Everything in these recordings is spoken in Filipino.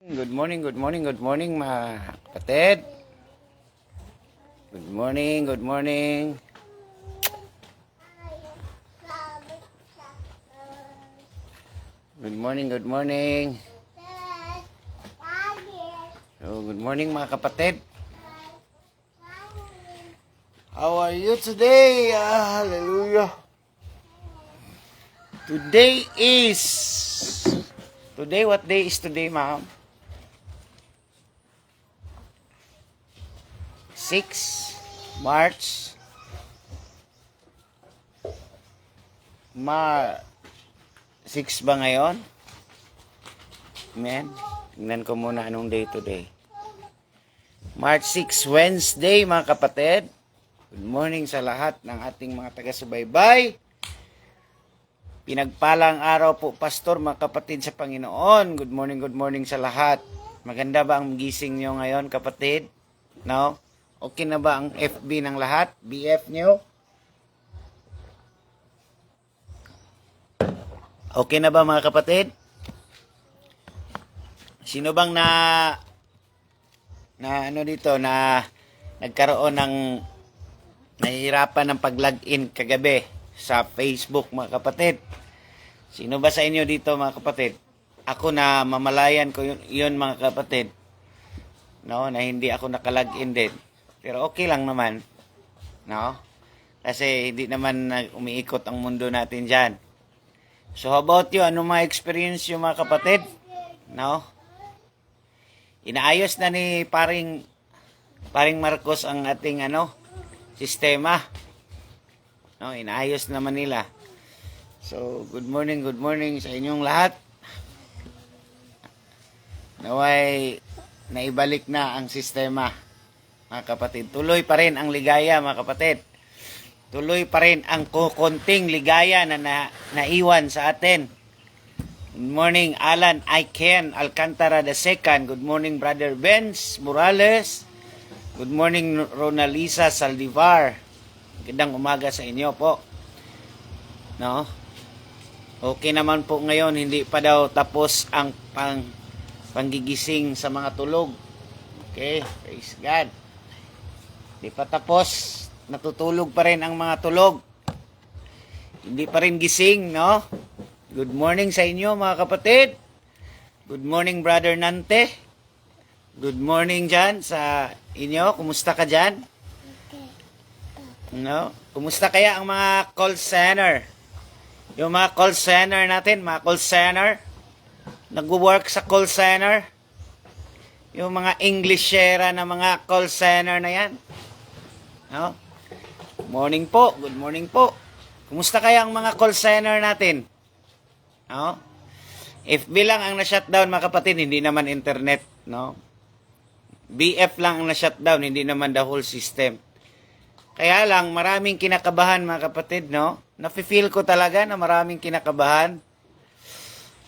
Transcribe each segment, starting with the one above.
Good morning, good morning, good morning mga kapatid. Good morning, good morning. Good morning, good morning. So, good morning mga kapatid. How are you today? Hallelujah. Today, what day is today, ma'am? 6 March 6 ba ngayon? Amen. Tingnan ko muna anong day today. March 6, Wednesday mga kapatid. Good morning sa lahat ng ating mga taga-subaybay. Pinagpalang araw po, Pastor, mga kapatid sa Panginoon. Good morning sa lahat. Maganda ba ang gising nyo ngayon, kapatid? No? Okay na ba ang FB ng lahat? BF nyo? Okay na ba mga kapatid? Sino bang nagkaroon ng nahihirapan ng pag-login kagabi sa Facebook mga kapatid? Sino ba sa inyo dito mga kapatid? Ako na mamalayan ko yun mga kapatid. No, na hindi ako naka-login din. Pero okay lang naman. No? Kasi hindi naman umiikot ang mundo natin dyan. So how about you? Ano mga experience yung mga kapatid? No? Inaayos na ni paring Marcos ang ating sistema. No, inaayos naman nila. So, good morning sa inyong lahat. Naway naibalik na ang sistema, mga kapatid. Tuloy pa rin ang ligaya, mga kapatid. Tuloy pa rin ang konting ligaya na naiwan sa atin. Good morning, Alan Ken Alcantara II. Good morning, Brother Benz Morales. Good morning, Ronalisa Saldivar. Magandang umaga sa inyo po. No? Okay naman po ngayon, hindi pa daw tapos ang panggigising sa mga tulog. Okay, praise God. Hindi pa tapos, natutulog pa rin ang mga tulog. Hindi pa rin gising, no? Good morning sa inyo mga kapatid. Good morning, Brother Nante. Good morning dyan sa inyo. Kumusta ka dyan? No? Kumusta kaya ang mga call center? Yung mga call center natin, mga call center, nagwo-work sa call center, yung mga Englishera na mga call center na yan. No? Morning po, good morning po. Kumusta kaya ang mga call center natin? No? FB lang ang na-shutdown mga kapatid, hindi naman internet. No? BF lang ang na-shutdown, hindi naman the whole system. Kaya lang, maraming kinakabahan mga kapatid, no? Nafe-feel ko talaga na maraming kinakabahan.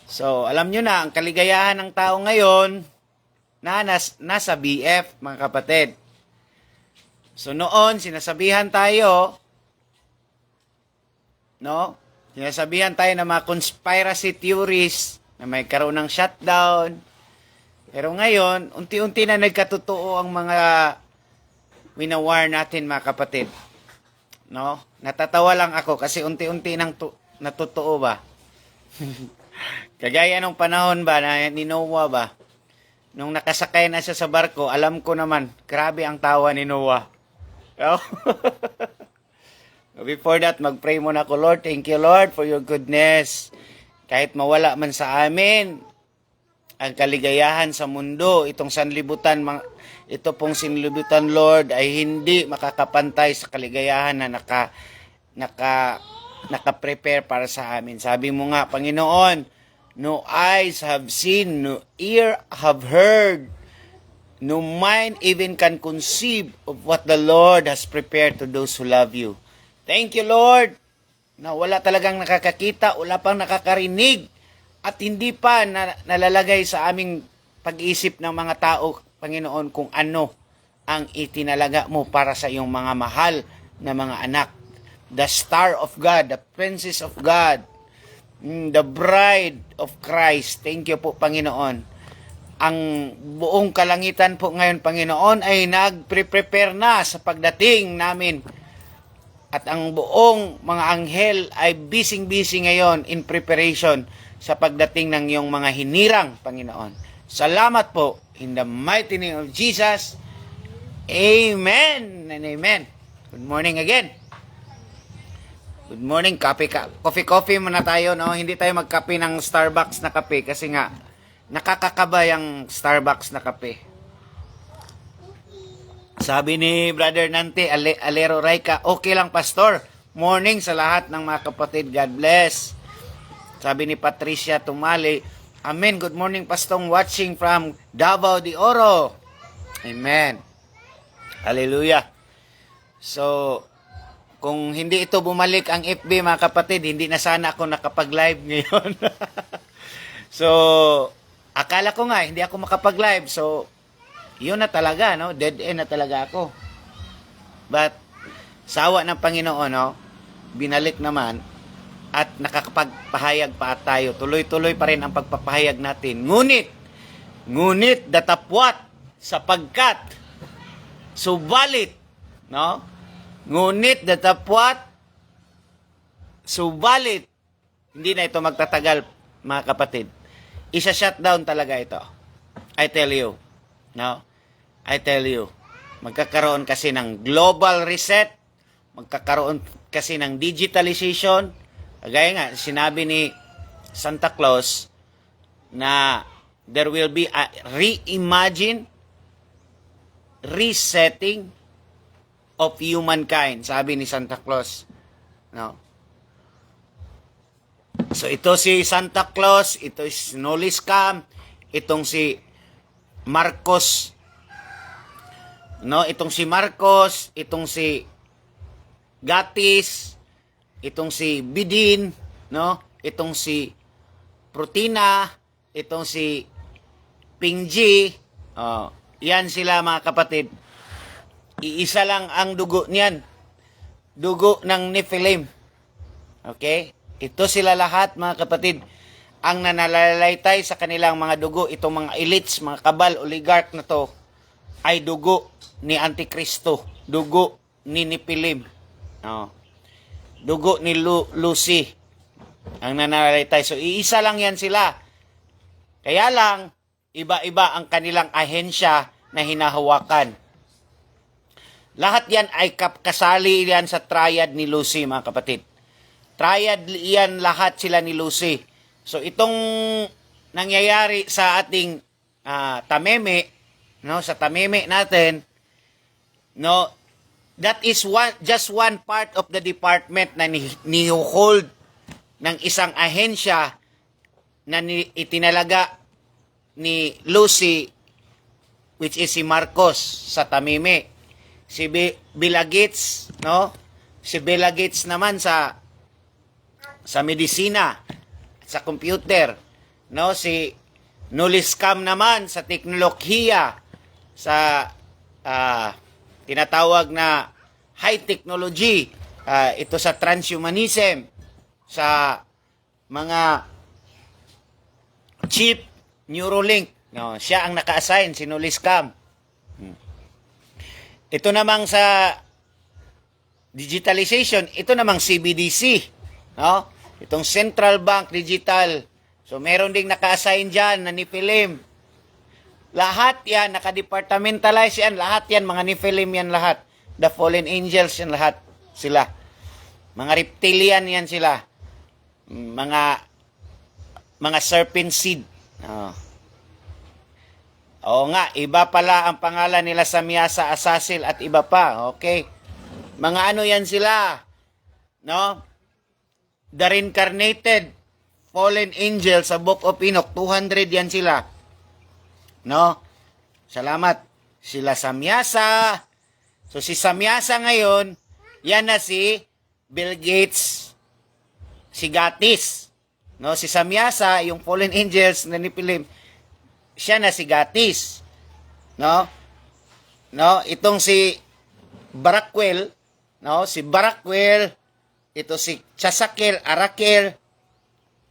So, alam nyo na, ang kaligayahan ng tao ngayon, nasa BF, mga kapatid. So, noon, sinasabihan tayo, no? Sinasabihan tayo ng mga conspiracy theories na may karoon ng shutdown. Pero ngayon, unti-unti na nagkatotoo ang mga winawar natin mga kapatid. No? Natatawa lang ako kasi unti-unti nang natotoo ba? Kagaya nung panahon ba na ni Noah ba? Nung nakasakay na siya sa barko, alam ko naman, grabe ang tawa ni Noah. No? Before that, mag-pray muna ako, Lord, thank you Lord for your goodness. Kahit mawala man sa amin ang kaligayahan sa mundo, ito pong sanlibutan, Lord, ay hindi makakapantay sa kaligayahan na naka-prepare para sa amin. Sabi mo nga, Panginoon, no eyes have seen, no ear have heard, no mind even can conceive of what the Lord has prepared to those who love you. Thank you, Lord, na wala talagang nakakakita, wala pang nakakarinig, at hindi pa nalalagay sa aming pag-iisip ng mga tao, Panginoon, kung ano ang itinalaga mo para sa iyong mga mahal na mga anak. The star of God, the princess of God, the bride of Christ. Thank you po, Panginoon. ang buong kalangitan po ngayon, Panginoon, ay nagpre-prepare na sa pagdating namin. At ang buong mga anghel ay busy-busy ngayon in preparation sa pagdating ng iyong mga hinirang, Panginoon. Salamat po. In the mighty name of Jesus. Amen and amen. Good morning again. Good morning. Coffee muna tayo, no? Hindi tayo magkape ng Starbucks na kape kasi nga nakakakaba yung Starbucks na kape. Sabi ni Brother Nante Alero Raika, okay lang pastor. Morning sa lahat ng mga kapatid. God bless. Sabi ni Patricia Tumali, amen. Good morning pastong watching from Davao de Oro. Amen. Hallelujah. So, kung hindi ito bumalik ang FB mga kapatid, hindi na sana ako nakapag-live ngayon. So, akala ko nga hindi ako makapag-live. So, yun na talaga, no? Dead end na talaga ako. But, sawa ng Panginoon, no? Binalik naman at nakakapagpahayag pa tayo. Tuloy-tuloy pa rin ang pagpapahayag natin. Ngunit datapwat sapagkat subalit, no? Ngunit datapwat subalit hindi na ito magtatagal, mga kapatid. Isa-shutdown talaga ito. I tell you. No? I tell you. Magkakaroon kasi ng global reset. Magkakaroon kasi ng digitalization. Gaya nga, sinabi ni Santa Claus na there will be a resetting of humankind. Sabi ni Santa Claus. No? So, ito si Santa Claus, ito si Knowledge Scam, itong si Marcos, no? Itong si Marcos, itong si Gatis, itong si Bidin, no? Itong si Protina, itong si Pingji, yan sila mga kapatid. Iisa lang ang dugo niyan. Dugo ng Nephilim. Okay? Ito sila lahat, mga kapatid, ang nanalalaytay sa kanilang mga dugo. Itong mga elites, mga kabal, oligarch na to, ay dugo ni Antikristo. Dugo ni Nephilim. Dugo ni Lucy ang nanalalaytay. So, iisa lang yan sila. Kaya lang, iba-iba ang kanilang ahensya na hinahawakan. Lahat yan ay kasali yan sa triad ni Lucy, mga kapatid. Triad yan, lahat sila ni Lucy. So, itong nangyayari sa ating tameme, no, sa tameme natin, no, that is just one part of the department na ni-hold ng isang ahensya na itinalaga ni Lucy, which is si Marcos sa tameme. Si Bill Gates, no? Si Bill Gates naman sa medisina, sa computer, no? Si Knowledge Scam naman sa teknolohiya, sa tinatawag na high technology, ito sa transhumanism, sa mga chip, Neuralink, no? Siya ang naka-assign, si Knowledge Scam. Ito namang sa digitalization, ito namang CBDC, no? Itong Central Bank Digital. So, meron ding naka-assign dyan na Nephilim. Lahat yan, naka-departmentalize yan. Lahat yan, mga Nephilim yan lahat. The fallen angels yan lahat. Sila. Mga reptilian yan sila. Mga serpent seed. Oo nga, iba pala ang pangalan nila sa Miyasa, Asasil at iba pa. Okay? Mga ano yan sila? No? The reincarnated fallen angel sa Book of Enoch, 200 yan sila. No? Salamat. Sila Samyasa. So si Samyasa ngayon, yan na si Bill Gates, si Gatis. No? Si Samyasa, yung fallen angels na Nephilim, siya na si Gatis. No? No, itong si Barakwel, no? Si Barakwel, ito si Chasakel, Arakel,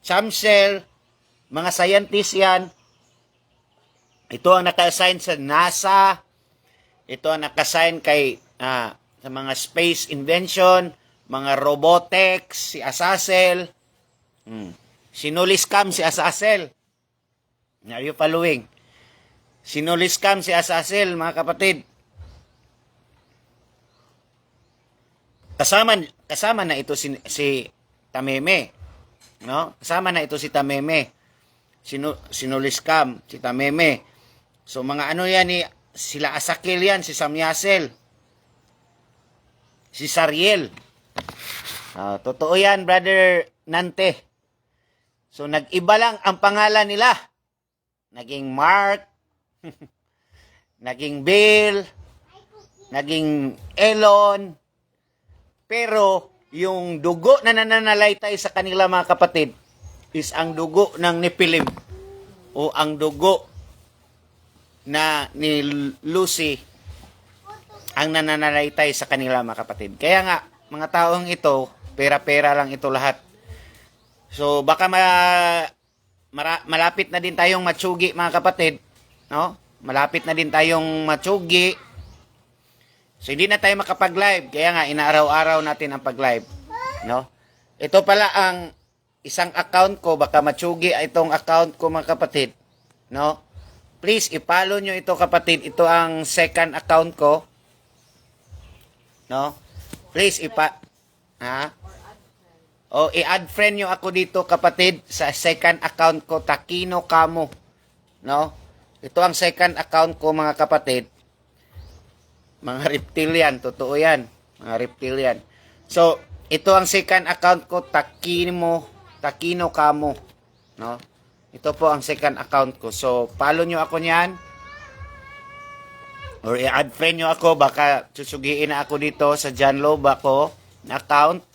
Chamsel, mga scientist yan. Ito ang naka-assign sa NASA. Ito ang naka-assign kay sa mga space invention, mga robotics, si Azazel. Sinuliskam si Azazel. Are you following? Sinuliskam si Azazel, mga kapatid. Kasama na ito si Tameme. No? Kasama na ito si Tameme. Sinuliskam si Tameme. So mga ano yan, sila Asakil yan, si Samyasel, si Sariel. Totoo yan, Brother Nante. So nag-iba lang ang pangalan nila. Naging Mark, naging Bill, naging Elon. Pero yung dugo na nananalaytay sa kanila, mga kapatid, is ang dugo ng Nephilim o ang dugo na ni Lucy ang nananalaytay sa kanila, mga kapatid. Kaya nga, mga taong ito, pera-pera lang ito lahat. So baka malapit na din tayong matsugi, mga kapatid, no? Malapit na din tayong matsugi. So hindi na tayo makapag-live, kaya nga inaaraw-araw natin ang pag-live, no? Ito pala ang isang account ko, baka matsugi itong account ko, mga kapatid, no? Please i-follow nyo ito, kapatid. Ito ang second account ko, no? Please i-add friend nyo ako dito, kapatid, sa second account ko, Takino Kamo, no? Ito ang second account ko, mga kapatid. Mga reptilian, totoo yan. Mga reptilian. So, ito ang second account ko, Takino Kamo, no? Ito po ang second account ko. So, follow nyo ako niyan. Or i-add friend nyo ako, baka susugiin na ako dito sa John Loba ko na account.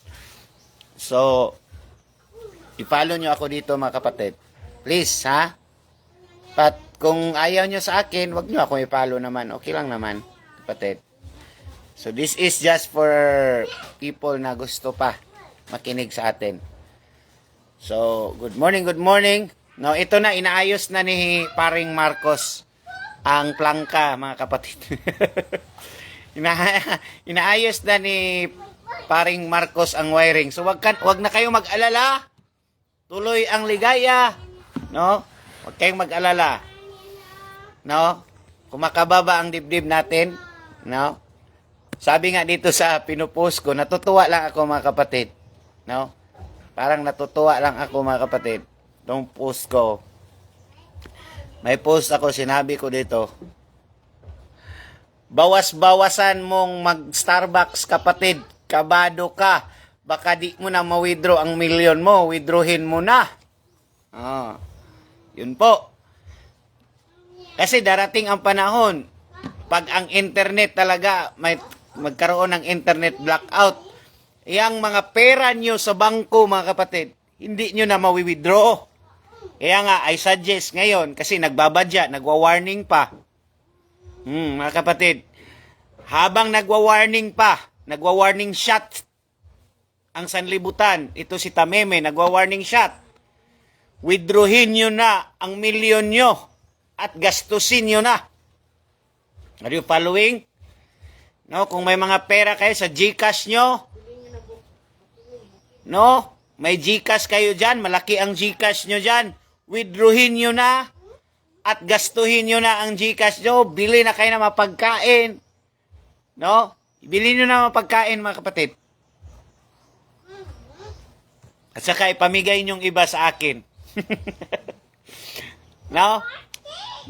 So, i-follow nyo ako dito, mga kapatid. Please, ha? But kung ayaw nyo sa akin, wag nyo ako i-follow naman. Okay lang naman, kapatid. So, this is just for people na gusto pa makinig sa atin. So, good morning, good morning. No, ito na, inaayos na ni Paring Marcos ang plangka, mga kapatid. Inaayos na ni Paring Marcos ang wiring. So, wag na kayong mag-alala. Tuloy ang ligaya. No? Wag kayong mag-alala. No? Kumakababa ang dibdib natin. No? Sabi nga dito sa pinupost ko, natutuwa lang ako, mga kapatid. No? Parang natutuwa lang ako, mga kapatid. Itong post ko. May post ako, sinabi ko dito. Bawas-bawasan mong mag-Starbucks, kapatid. Kabado ka. Baka di mo na ma-withdraw ang milyon mo. Withdrawin mo na. Yun po. Kasi darating ang panahon, pag ang internet talaga, magkaroon ng internet blackout, yang mga pera nyo sa bangko, mga kapatid, hindi nyo na ma-withdraw. Kaya nga, I suggest ngayon, kasi nagbabadya, nagwa-warning pa. Mga kapatid, habang nagwa-warning pa, nagwa-warning shot ang sanlibutan, ito si Tameme, nagwa-warning shot. Withdrawin nyo na ang milyon nyo at gastusin nyo na. Are you following? No, kung may mga pera kayo sa GCash nyo, no, may GCash kayo dyan, malaki ang GCash nyo dyan, withdrawin nyo na at gastuhin nyo na ang GCash nyo, bili na kayo ng mapagkain, no, bili nyo na mapagkain, mga kapatid. At saka ipamigay nyong iba sa akin. No?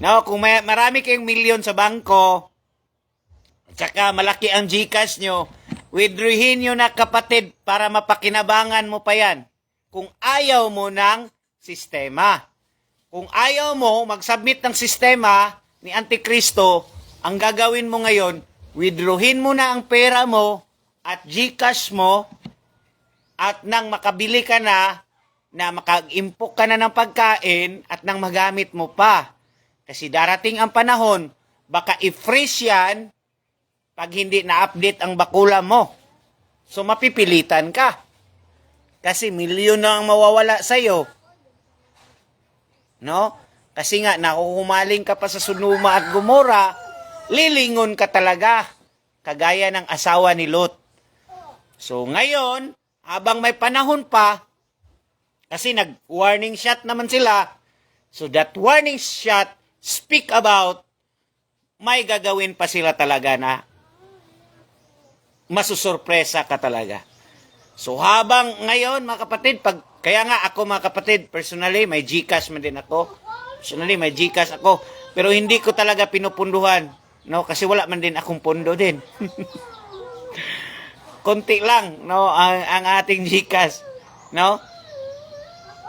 No, kung marami kayong milyon sa bangko, at saka malaki ang GCash nyo, withdrawin nyo na, kapatid, para mapakinabangan mo pa yan. Kung ayaw mo ng sistema. Kung ayaw mo mag-submit ng sistema ni Antikristo, ang gagawin mo ngayon, withdrawin mo na ang pera mo at GCash mo, at nang makabili ka na makag-impok ka na ng pagkain at nang magamit mo pa. Kasi darating ang panahon, baka i-freeze yan pag hindi na-update ang bakula mo. So mapipilitan ka. Kasi milyon na ang mawawala sa'yo. No? Kasi nga, nahuhumaling ka pa sa Sodoma at Gomora, lilingon ka talaga, kagaya ng asawa ni Lot. So ngayon, habang may panahon pa, kasi nag-warning shot naman sila, so that warning shot speak about may gagawin pa sila talaga na masusurpresa ka talaga. So habang ngayon mga kapatid, kaya nga ako mga kapatid, personally may GCash man din ako. Personally may GCash ako, pero hindi ko talaga pinupunduhan, no, kasi wala man din akong pondo din. Konti lang, no, ang ating GCash, no?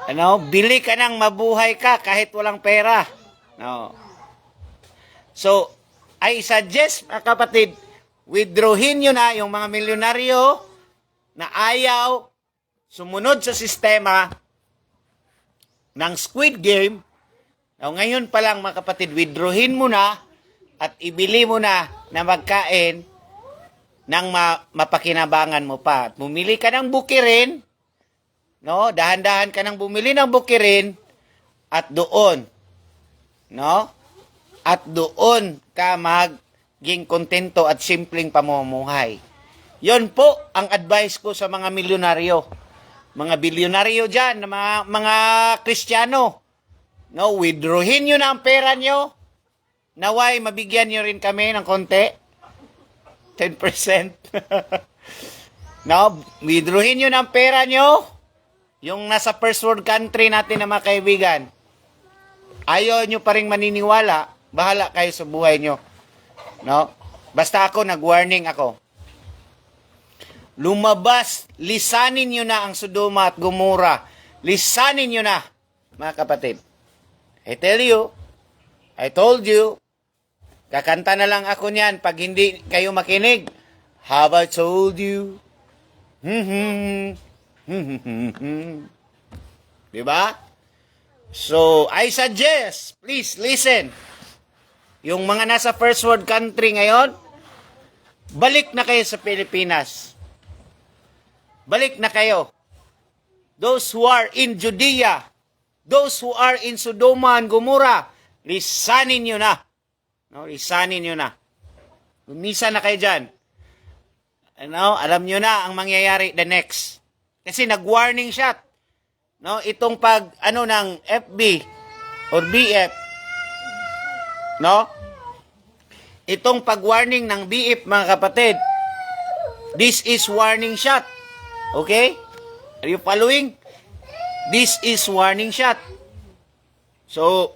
Ano, bili ka nang mabuhay ka kahit walang pera. No. So, I suggest mga kapatid, withdrawin nyo na yung mga milyonaryo na ayaw sumunod sa sistema ng Squid Game. Now, ngayon pa lang mga kapatid, withdrawin mo na at ibili mo na magkain ng mapakinabangan mo pa. At bumili ka ng bukirin, no? Dahan-dahan ka nang bumili ng bukirin at doon, no? At doon ka maging kontento at simpleng pamumuhay. Yon po ang advice ko sa mga milyonaryo. Mga bilyonaryo dyan, mga Kristiyano. No, withdrawin nyo na ang pera nyo. Naway, mabigyan nyo rin kami ng konti. 10%. No, withdrawin nyo na ang pera nyo. Yung nasa first world country natin na mga kaibigan. Ayaw nyo pa rin maniniwala, bahala kayo sa buhay nyo. No? Basta ako, nag-warning ako. Lumabas, lisanin nyo na ang Sodoma at Gomora. Lisanin nyo na, mga kapatid. I tell you, I told you, kakanta na lang ako niyan pag hindi kayo makinig. Have I told you? Diba? So, I suggest, please listen. Yung mga nasa first world country ngayon, balik na kayo sa Pilipinas. Balik na kayo. Those who are in Judea, those who are in Sodoma and Gomora, lisanin nyo na. No, lisanin nyo na. Lumisa na kayo dyan. Ano, alam nyo na ang mangyayari the next. Kasi nag-warning shot. No, itong ng FB or BF. No? Itong pag-warning ng BF, mga kapatid. This is warning shot. Okay? Are you following? This is warning shot. So,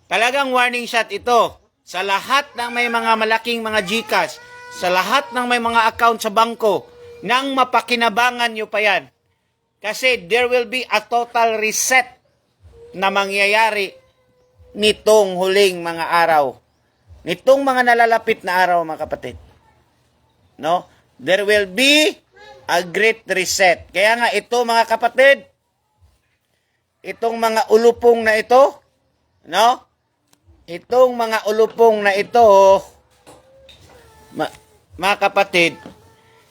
talagang warning shot ito sa lahat ng may mga malaking mga GCash, sa lahat ng may mga account sa bangko, nang mapakinabangan nyo pa yan. Kasi there will be a total reset na mangyayari nitong huling mga araw. Nitong mga nalalapit na araw, mga kapatid. No? There will be a great reset. Kaya nga ito, mga kapatid, itong mga ulupong na ito, no? Itong mga ulupong na ito, mga kapatid,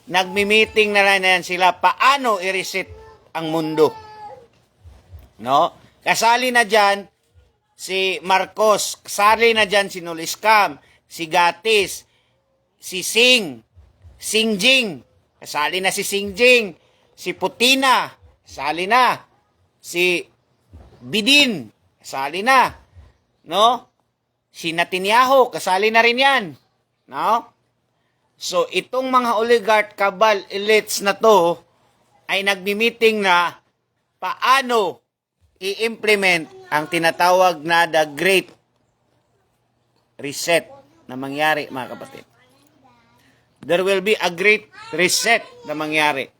nagmi-meeting na lang yan sila paano i-reset ang mundo. No? Kasali na dyan si Marcos, kasali na dyan si Nuliscam, si Gatis, si Singjing, kasali na si Singjing, si Putina, kasali na, si Bidin, kasali na, no? Si Netanyahu, kasali na rin yan, no? So, itong mga oligarch, cabal, elites na to, ay nagmi-meeting na paano i-implement ang tinatawag na the Great Reset na mangyari, mga kapatid. There will be a great reset na mangyari.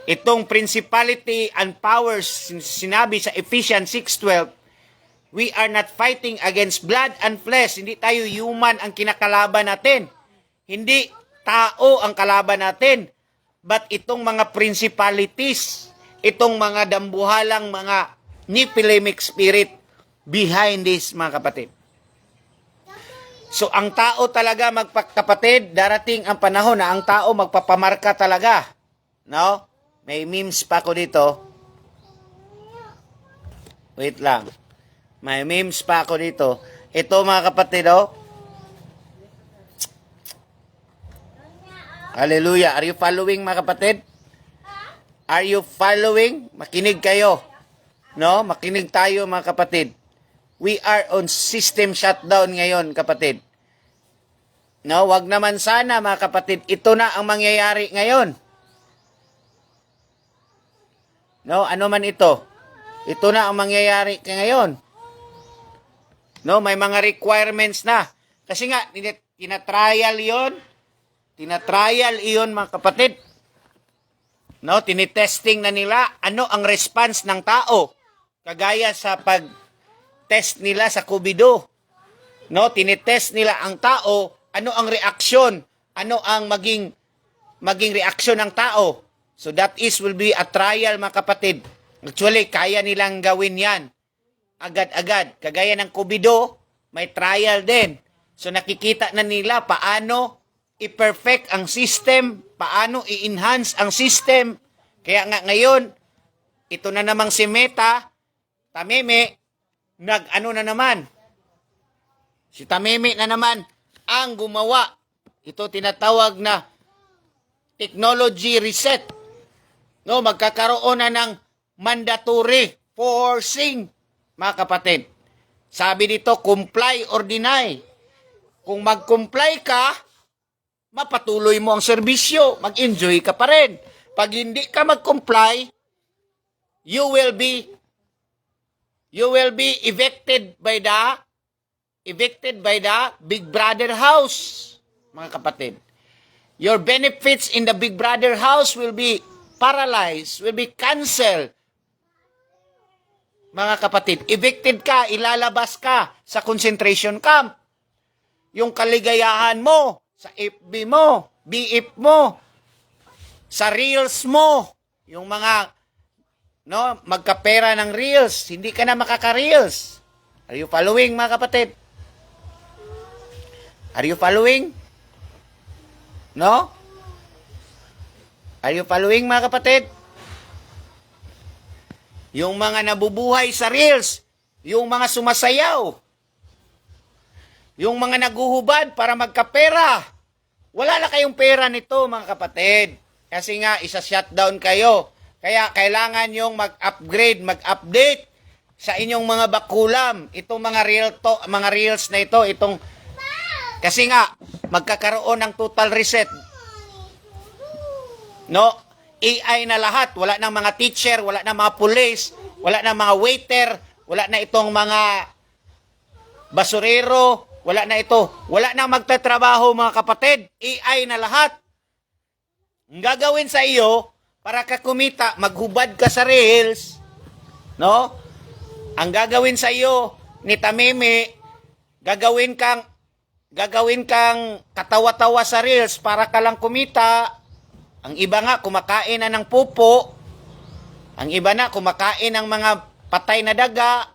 Itong principality and powers, sinabi sa Ephesians 6:12, we are not fighting against blood and flesh. Hindi tayo human ang kinakalaban natin. Hindi tao ang kalaban natin. But itong mga principalities, itong mga dambuhalang mga Nephilimic spirit behind this, mga kapatid. So, ang tao talaga, magpakapatid, darating ang panahon na ang tao magpapamarka talaga. No? May memes pa ko dito. Wait lang. May memes pa ako dito. Ito mga kapatid, oh. Hallelujah. Are you following mga kapatid? Are you following? Makinig kayo. No? Makinig tayo mga kapatid. We are on system shutdown ngayon kapatid. No? Wag naman sana mga kapatid. Ito na ang mangyayari ngayon. No? Ano man ito? Ito na ang mangyayari ngayon. No? May mga requirements na. Kasi nga, tinatrial yon. Tinatrial iyon mga kapatid. No, tinitesting na nila ano ang response ng tao. Kagaya sa pag-test nila sa COVID. No, tinitest nila ang tao, ano ang reaksyon, ano ang maging reaksyon ng tao. So that will be a trial mga kapatid. Actually, kaya nilang gawin 'yan. Agad-agad. Kagaya ng COVID, may trial din. So nakikita na nila paano i-perfect ang system, paano i-enhance ang system. Kaya nga ngayon, ito na namang si Meta, Tameme, nag-ano na naman. Si Tameme na naman ang gumawa. Ito tinatawag na technology reset. No, magkakaroon na ng mandatory forcing, mga kapatid. Sabi dito, comply or deny. Kung mag-comply ka, mapatuloy mo ang serbisyo, mag-enjoy ka pa rin. Pag hindi ka mag-comply, you will be evicted by the Big Brother house, mga kapatid. Your benefits in the Big Brother house will be paralyzed, will be canceled. Mga kapatid, evicted ka, ilalabas ka sa concentration camp. Yung kaligayahan mo, sa FB mo, BF mo, sa Reels mo, yung mga magkapera ng Reels, hindi ka na makaka-Reels. Are you following mga kapatid? Are you following? No? Are you following mga kapatid? Yung mga nabubuhay sa Reels, yung mga sumasayaw, yung mga naguhubad para magkapera. Wala na kayong pera nito, mga kapatid. Kasi nga, isa-shutdown kayo. Kaya kailangan yung mag-upgrade, mag-update sa inyong mga bakulam. Itong mga reels na ito, kasi nga, magkakaroon ng total reset. No? AI na lahat. Wala nang mga teacher, wala nang mga police, wala nang mga waiter, wala na itong mga basurero, wala na ito. Wala na magtatrabaho mga kapatid. AI na lahat. Ang gagawin sa iyo, para ka kumita, maghubad ka sa Reels. No? Ang gagawin sa iyo, ni Tameme, gagawin kang katawa-tawa sa Reels para ka lang kumita. Ang iba nga, kumakain na ng pupo. Ang iba na, kumakain ng mga patay na daga,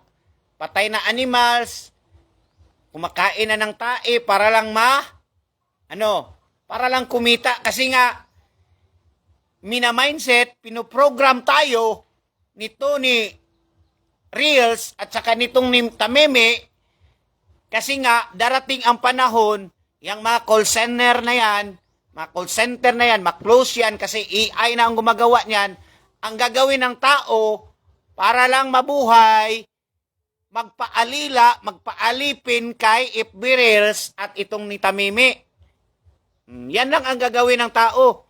patay na animals. Kumakain na ng tae para lang para lang kumita. Kasi nga, mina-mindset, pinoprogram tayo nito ni Reels at saka nitong ni Tameme. Kasi nga, darating ang panahon, yung mga call center na yan, ma-close yan kasi AI na ang gumagawa niyan. Ang gagawin ng tao, para lang mabuhay, magpaalipin kay FB Reels at itong ni Tameme. Yan lang ang gagawin ng tao.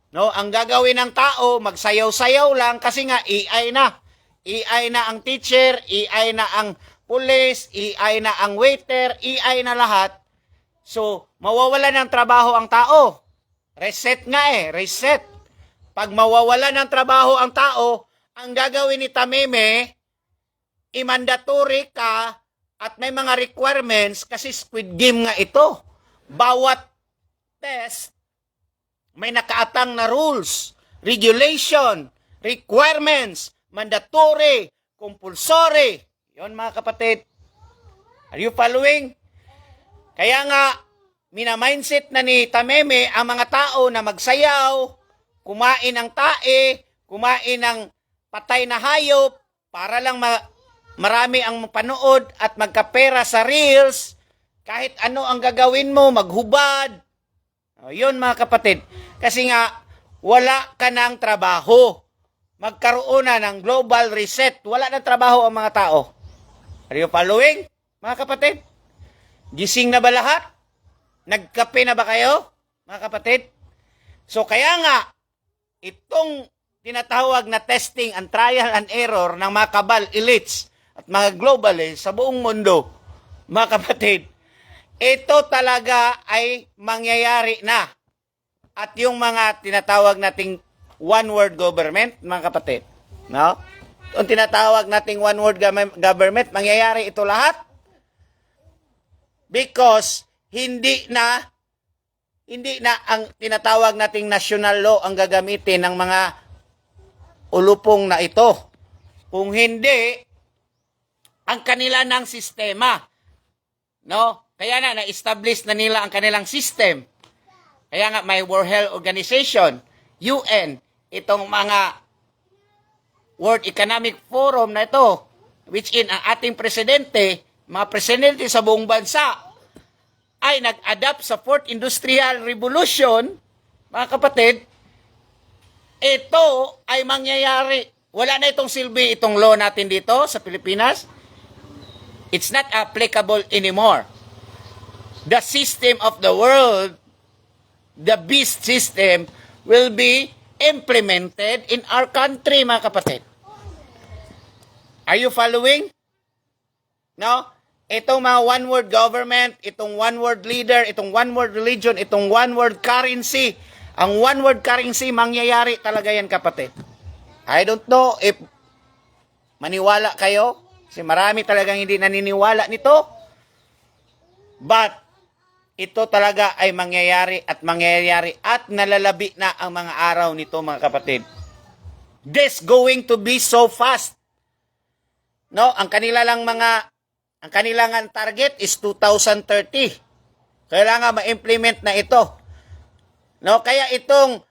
No, ang gagawin ng tao, magsayaw-sayaw lang kasi nga AI na. AI na ang teacher, AI na ang police, AI na ang waiter, AI na lahat. So, mawawala ng trabaho ang tao. Reset nga reset. Pag mawawala ng trabaho ang tao, ang gagawin ni Tameme, i-mandatory ka at may mga requirements kasi Squid Game nga ito. Bawat test, may nakaatang na rules, regulation, requirements, mandatory, compulsory. Yon mga kapatid. Are you following? Kaya nga, mina-mindset na ni Tameme ang mga tao na magsayaw, kumain ng tae, kumain ng patay na hayop, para lang marami ang panood at magkapera sa reels, kahit ano ang gagawin mo, maghubad. O, yun mga kapatid. Kasi nga, wala ka ng trabaho. Magkaroon na ng global reset. Wala ng trabaho ang mga tao. Are you following, mga kapatid? Gising na ba lahat? Nagkape na ba kayo, mga kapatid? So kaya nga, itong tinatawag na testing and trial and error ng mga kabal elites at mga globalists sa buong mundo, mga kapatid, ito talaga ay mangyayari na. At yung mga tinatawag nating one-world government, mga kapatid, no? Yung tinatawag nating one-world government, mangyayari ito lahat because hindi na ang tinatawag nating national law ang gagamitin ng mga ulupong na ito. Kung hindi, ang kanila ng sistema. No? Kaya na-establish na nila ang kanilang system. Kaya nga may World Health Organization, UN, itong mga World Economic Forum na ito, which in ang ating presidente, mga presidente sa buong bansa, ay nag-adapt sa Fourth Industrial Revolution, mga kapatid, ito ay mangyayari. Wala na itong silbi, itong law natin dito sa Pilipinas. It's not applicable anymore. The system of the world, the beast system, will be implemented in our country, mga kapatid. Are you following? No? Itong mga one-world government, itong one-world leader, itong one-world religion, itong one-world currency. Ang one-world currency, mangyayari talaga yan, kapatid. I don't know if maniwala kayo, kasi marami talagang hindi naniniwala nito. But, ito talaga ay mangyayari at nalalabi na ang mga araw nito, mga kapatid. This going to be so fast. No, ang kanilang target is 2030. Kailangan ma-implement na ito. No, kaya itong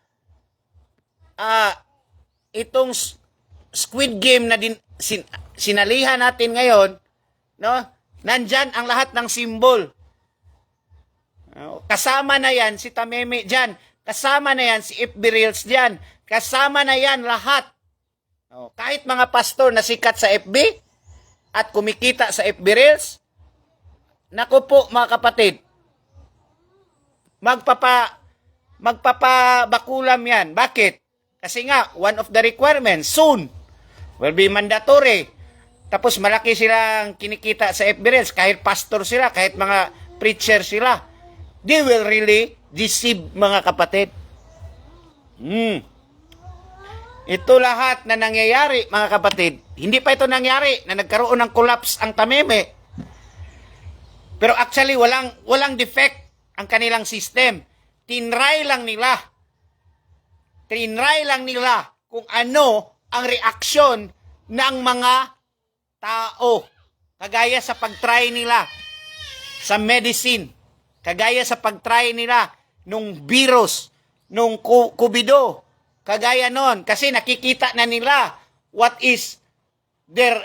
Squid Game na sinalihan natin ngayon, no? Nandyan ang lahat ng symbol. No? Kasama na yan si Tameme diyan, kasama na yan si FB Reels diyan, kasama na yan lahat. No? Kahit mga pastor na sikat sa FB at kumikita sa FB Reels, naku po mga kapatid, magpapabakulam yan. Bakit? Kasi nga, one of the requirements soon will be mandatory. Tapos malaki silang kinikita sa FB Reels, kahit pastor sila, kahit mga preacher sila. They will really deceive, mga kapatid. Ito lahat na nangyayari, mga kapatid. Hindi pa ito nangyari na nagkaroon ng collapse ang Tameme. Pero actually, walang defect ang kanilang system. Tinry lang nila kung ano ang reaksyon ng mga tao. Kagaya sa pag-try nila sa medicine. Kagaya sa pag-try nila nung virus, nung kubido. Kagaya nun. Kasi nakikita na nila what is their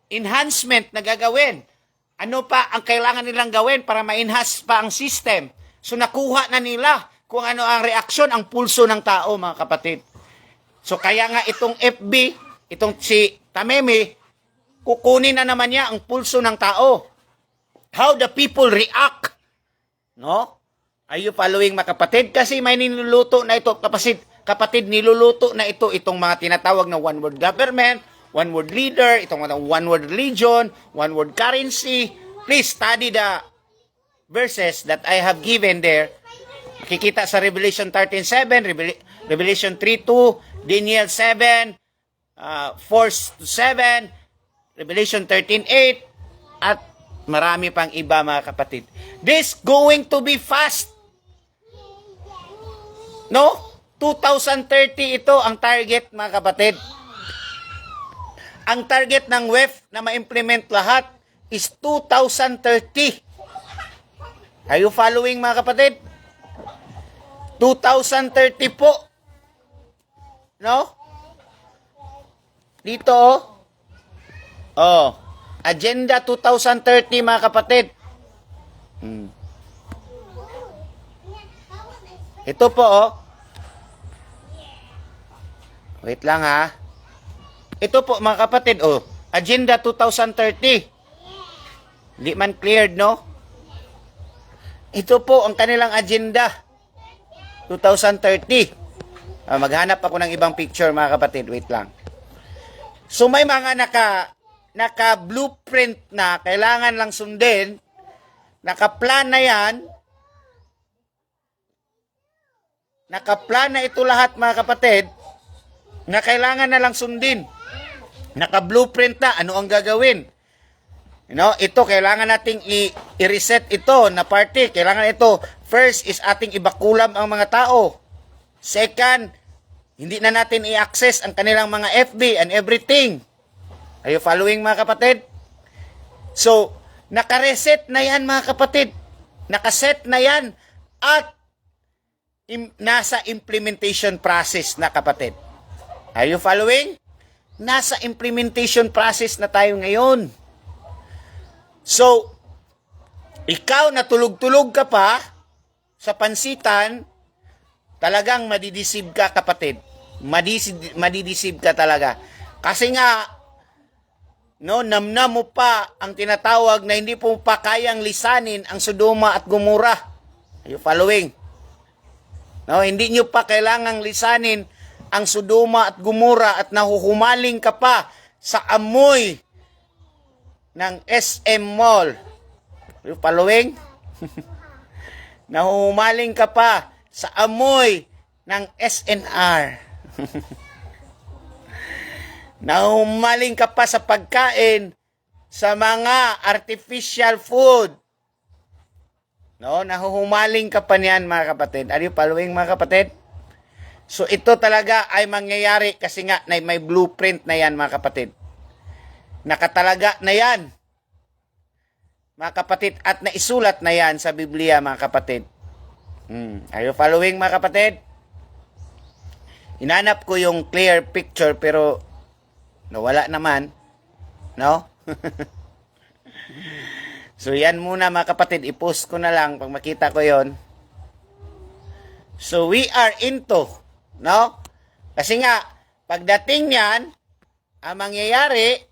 enhancement na gagawin. Ano pa ang kailangan nilang gawin para ma-enhance pa ang system. So nakuha na nila kung ano ang reaksyon, ang pulso ng tao, mga kapatid. So kaya nga itong FB, itong si Tameme, kukunin na naman niya ang pulso ng tao. How the people react. No? Are you following, mga kapatid? Kasi may niluluto na ito, kapatid, niluluto na ito, itong mga tinatawag na one-world government, one-world leader, itong one-world religion, one-world currency. Please study the verses that I have given there. Kikita sa Revelation 13:7, Revelation 3:2, Daniel 7, 4:7, Revelation 13:8, at marami pang iba, mga kapatid. This going to be fast. No? 2030 ito ang target, mga kapatid. Ang target ng WEF na ma-implement lahat is 2030. Are you following, mga kapatid? 2030 po. No? Dito, Oh, Agenda 2030 mga kapatid. Ito po oh. Wait lang ha. Ito po mga kapatid oh. Agenda 2030. Hindi man cleared no? Ito po ang kanilang agenda 2030. Maghanap ako ng ibang picture mga kapatid. Wait lang. So may mga naka-blueprint na kailangan lang sundin. Naka-plan na yan. Naka-plan na ito lahat mga kapatid na kailangan na lang sundin. Naka-blueprint na ano ang gagawin. Ito kailangan nating i-reset ito na party. Kailangan ito. First is ating ibakulam ang mga tao. Second, hindi na natin i-access ang kanilang mga FB and everything. Are you following mga kapatid? So, naka-reset na yan mga kapatid. Naka-set na yan at nasa implementation process na kapatid. Are you following? Nasa implementation process na tayo ngayon. So, ikaw natulog-tulog ka pa sa pansitan, talagang madidisib ka kapatid. Madidisib ka talaga. Kasi nga, namnam mo pa ang tinatawag na hindi po pa kayang lisanin ang Sodoma at Gomora. Are you following? Hindi nyo pa kailangang lisanin ang Sodoma at Gomora at nahuhumaling ka pa sa amoy ng SM Mall. Are you following? Nahuhumaling ka pa sa amoy ng SNR. Nahuhumaling ka pa sa pagkain sa mga artificial food. Nahuhumaling ka pa niyan mga kapatid. Are you following mga kapatid? So ito talaga ay mangyayari kasi nga may blueprint na yan mga kapatid. Nakatalaga na yan mga kapatid at naisulat na yan sa Biblia mga kapatid. Are you following mga kapatid? Hinanap ko yung clear picture pero nawala naman. No? So yan muna mga kapatid, i-post ko na lang pag makita ko yon. So we are into, no? Kasi nga, pagdating yan, ang mangyayari,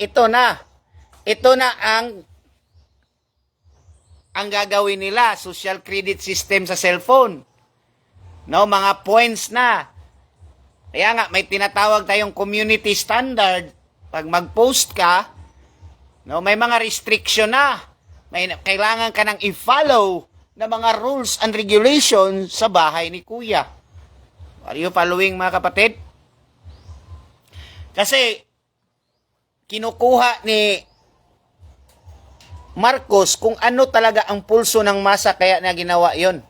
ito na ang gagawin nila, social credit system sa cellphone. Mga points na. Kaya nga, may tinatawag tayong community standard. Pag mag-post ka, may mga restriction na. Kailangan ka nang i-follow na mga rules and regulations sa bahay ni Kuya. Are you following mga kapatid? Kasi, kinukuha ni Marcos kung ano talaga ang pulso ng masa kaya na ginawa yon.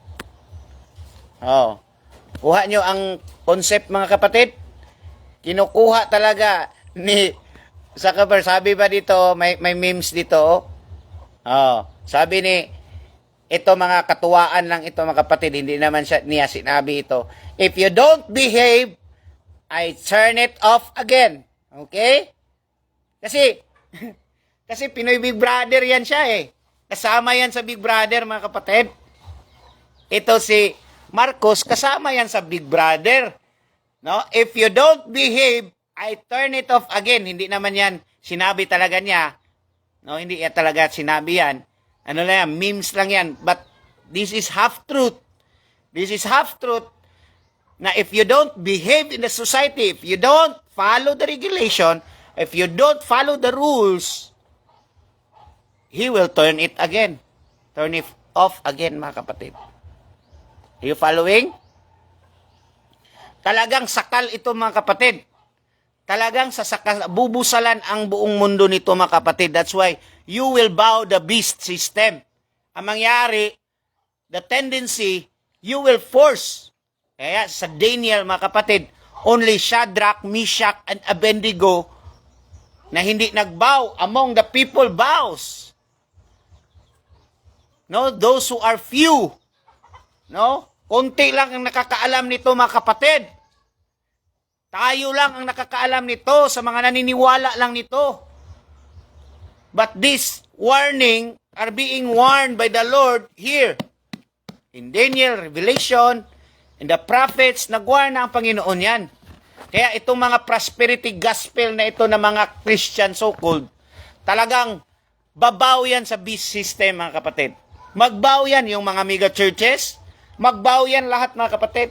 Kuha nyo ang concept mga kapatid. Kinukuha talaga ni Zuckerberg. Sabi ba dito, may memes dito. Sabi ni, ito mga katuwaan lang ito mga kapatid. Hindi naman niya sinabi ito. If you don't behave, I turn it off again. Okay? Kasi Pinoy Big Brother yan siya eh. Kasama yan sa Big Brother mga kapatid. Ito si Marcos, kasama yan sa Big Brother. If you don't behave, I turn it off again. Hindi naman yan sinabi talaga niya. Hindi yan talaga sinabi yan. Ano lang yan, memes lang yan. But this is half-truth. This is half-truth na if you don't behave in the society, if you don't follow the regulation, if you don't follow the rules, he will turn it again. Turn it off again, mga kapatid. Are you following? Talagang sakal ito, mga kapatid. Talagang bubusalan ang buong mundo nito mga kapatid. That's why you will bow the beast system. Ang mangyari, the tendency, you will force. Kaya sa Daniel mga kapatid, only Shadrach, Meshach, and Abednego na hindi nagbow among the people bows. Those who are few. Konti lang ang nakakaalam nito mga kapatid. Tayo lang ang nakakaalam nito sa mga naniniwala lang nito. But this warning are being warned by the Lord here. In Daniel, Revelation, and the prophets, nag-warn na ang Panginoon yan. Kaya itong mga prosperity gospel na ito na mga Christian so-called, talagang babaw yan sa beast system, mga kapatid. Magbaw yan yung mga mega churches. Magbaw yan lahat, mga kapatid.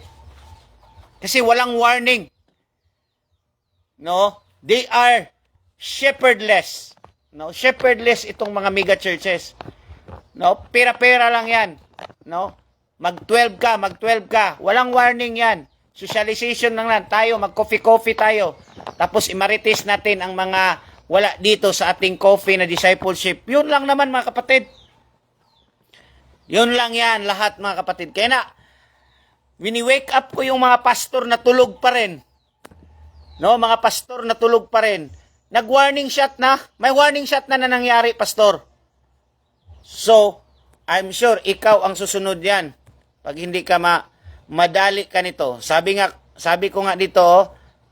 Kasi walang warning. No? They are shepherdless. No? Shepherdless itong mga mega churches. No? Pera-pera lang yan. No? Mag-12 ka. Walang warning yan. Socialization lang. Tayo, mag-coffee-coffee tayo. Tapos imarites natin ang mga wala dito sa ating coffee na discipleship. Yun lang naman, mga kapatid. Yun lang yan, lahat, mga kapatid. Kaya na, wini-wake up ko yung mga pastor na tulog pa rin. No, mga pastor na tulog pa rin. Nag-warning shot na. May warning shot na nangyari, pastor. So, I'm sure ikaw ang susunod yan. Pag hindi ka madali ka nito. Sabi ko nga dito,